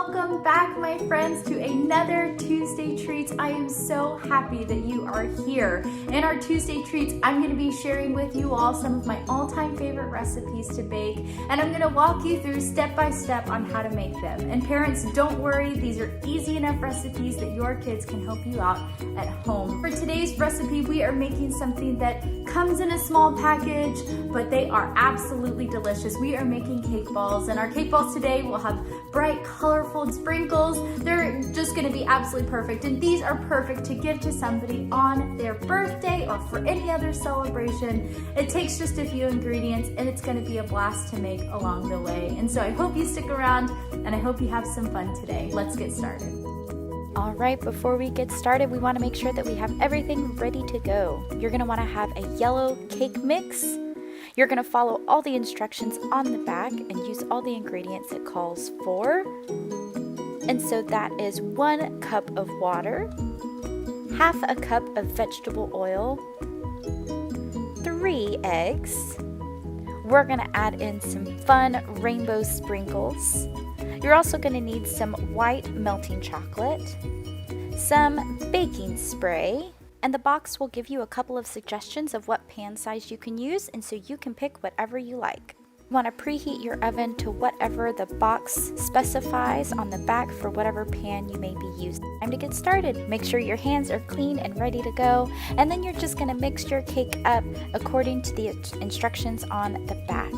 welcome back, my friends, to another Tuesday Treats. I am so happy that you are here. In our Tuesday Treats, I'm going to be sharing with you all some of my all-time favorite recipes to bake, and I'm going to walk you through step by step on how to make them. And parents, don't worry, these are easy enough recipes that your kids can help you out at home. For today's recipe, we are making something that comes in a small package, but they are absolutely delicious. We are making cake balls, and our cake balls today will have bright, colorful sprinkles. They're just gonna be absolutely perfect, and these are perfect to give to somebody on their birthday or for any other celebration. It takes just a few ingredients, and it's gonna be a blast to make along the way. And so I hope you stick around, and I hope you have some fun today. Let's get started. All right, before we get started, we want to make sure that we have everything ready to go. You're going to want to have a yellow cake mix. You're going to follow all the instructions on the back and use all the ingredients it calls for. And so that is 1 cup of water, half a cup of vegetable oil, 3 eggs. We're going to add in some fun rainbow sprinkles. You're also going to need some white melting chocolate, some baking spray, and the box will give you a couple of suggestions of what pan size you can use, and so you can pick whatever you like. You want to preheat your oven to whatever the box specifies on the back for whatever pan you may be using. Time to get started. Make sure your hands are clean and ready to go, and then you're just going to mix your cake up according to the instructions on the back.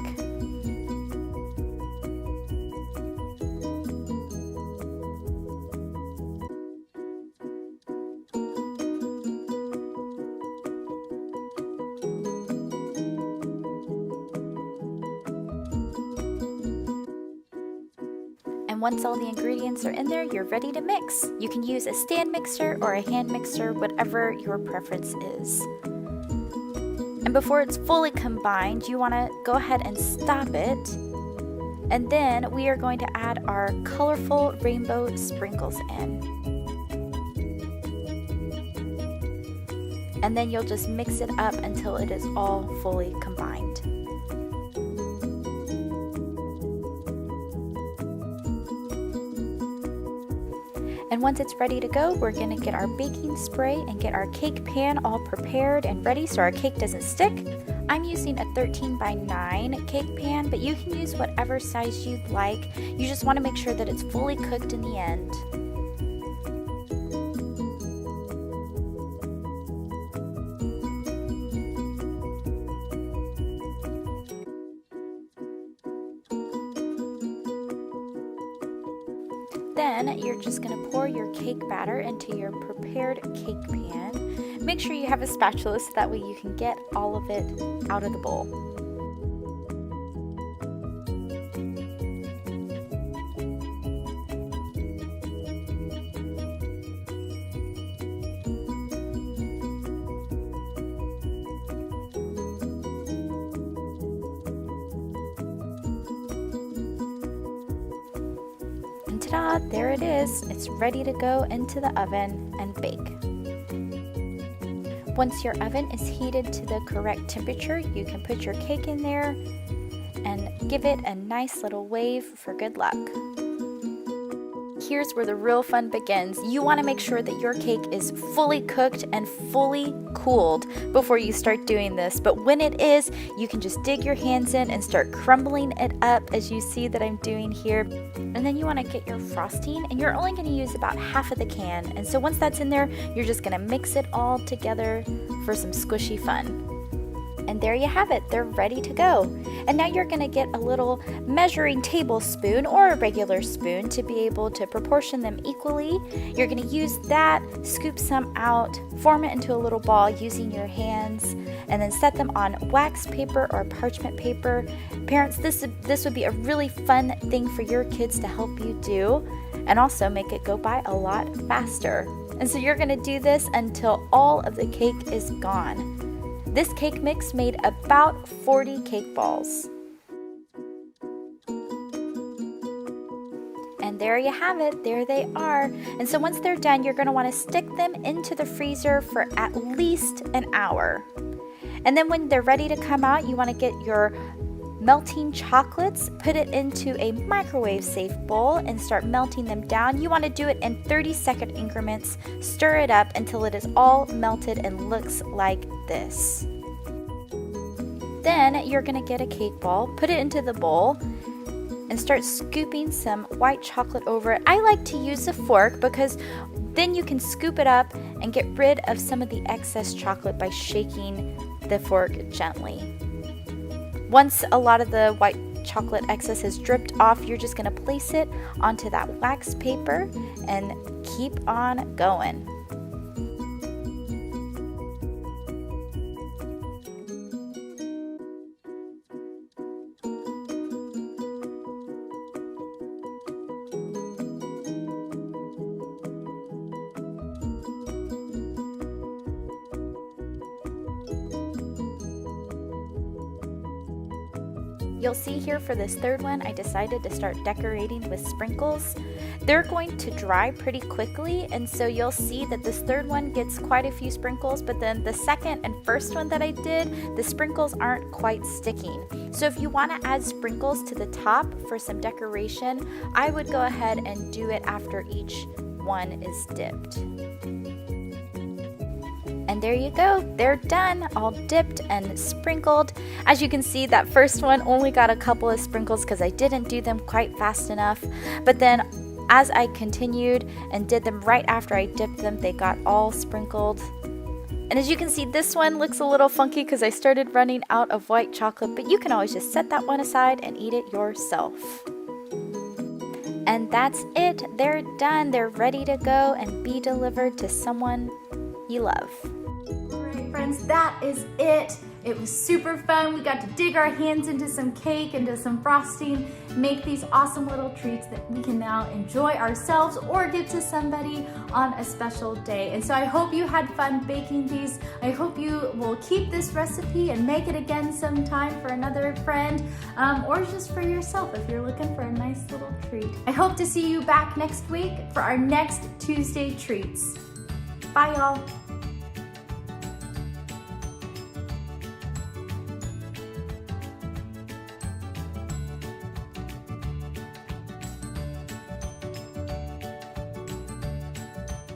And once all the ingredients are in there, you're ready to mix. You can use a stand mixer or a hand mixer, whatever your preference is. And before it's fully combined, you want to go ahead and stop it. And then we are going to add our colorful rainbow sprinkles in. And then you'll just mix it up until it is all fully combined. And once it's ready to go, we're going to get our baking spray and get our cake pan all prepared and ready so our cake doesn't stick. I'm using a 13 by 9 cake pan, but you can use whatever size you'd like. You just want to make sure that it's fully cooked in the end. Then you're just going to pour your cake batter into your prepared cake pan. Make sure you have a spatula so that way you can get all of it out of the bowl. Ta-da, there it is. It's ready to go into the oven and bake. Once your oven is heated to the correct temperature, you can put your cake in there and give it a nice little wave for good luck. Here's where the real fun begins. You want to make sure that your cake is fully cooked and fully cooled before you start doing this. But when it is, you can just dig your hands in and start crumbling it up as you see that I'm doing here. And then you want to get your frosting, and you're only going to use about half of the can. And so once that's in there, you're just going to mix it all together for some squishy fun. And there you have it, they're ready to go. And now you're going to get a little measuring tablespoon or a regular spoon to be able to proportion them equally. You're going to use that, scoop some out, form it into a little ball using your hands, and then set them on wax paper or parchment paper. Parents, this would be a really fun thing for your kids to help you do, and also make it go by a lot faster. And so you're going to do this until all of the cake is gone. This cake mix made about 40 cake balls. And there you have it, there they are. And so once they're done, you're going to want to stick them into the freezer for at least an hour. And then when they're ready to come out, you want to get your melting chocolates, put it into a microwave safe bowl and start melting them down. You want to do it in 30-second increments. Stir it up until it is all melted and looks like this. Then you're going to get a cake ball, put it into the bowl, and start scooping some white chocolate over it. I like to use a fork because then you can scoop it up and get rid of some of the excess chocolate by shaking the fork gently. Once a lot of the white chocolate excess has dripped off, you're just going to place it onto that wax paper and keep on going. You'll see here for this third one, I decided to start decorating with sprinkles. They're going to dry pretty quickly, and so you'll see that this third one gets quite a few sprinkles, but then the second and first one that I did, the sprinkles aren't quite sticking. So if you want to add sprinkles to the top for some decoration, I would go ahead and do it after each one is dipped. And there you go, they're done, all dipped and sprinkled. As you can see, that first one only got a couple of sprinkles because I didn't do them quite fast enough. But then as I continued and did them right after I dipped them, they got all sprinkled. And as you can see, this one looks a little funky because I started running out of white chocolate, but you can always just set that one aside and eat it yourself. And that's it, they're done. They're ready to go and be delivered to someone you love. Friends, that is it. It was super fun. We got to dig our hands into some cake, into some frosting, make these awesome little treats that we can now enjoy ourselves or give to somebody on a special day. And so I hope you had fun baking these. I hope you will keep this recipe and make it again sometime for another friend, or just for yourself if you're looking for a nice little treat. I hope to see you back next week for our next Tuesday treats. Bye, y'all.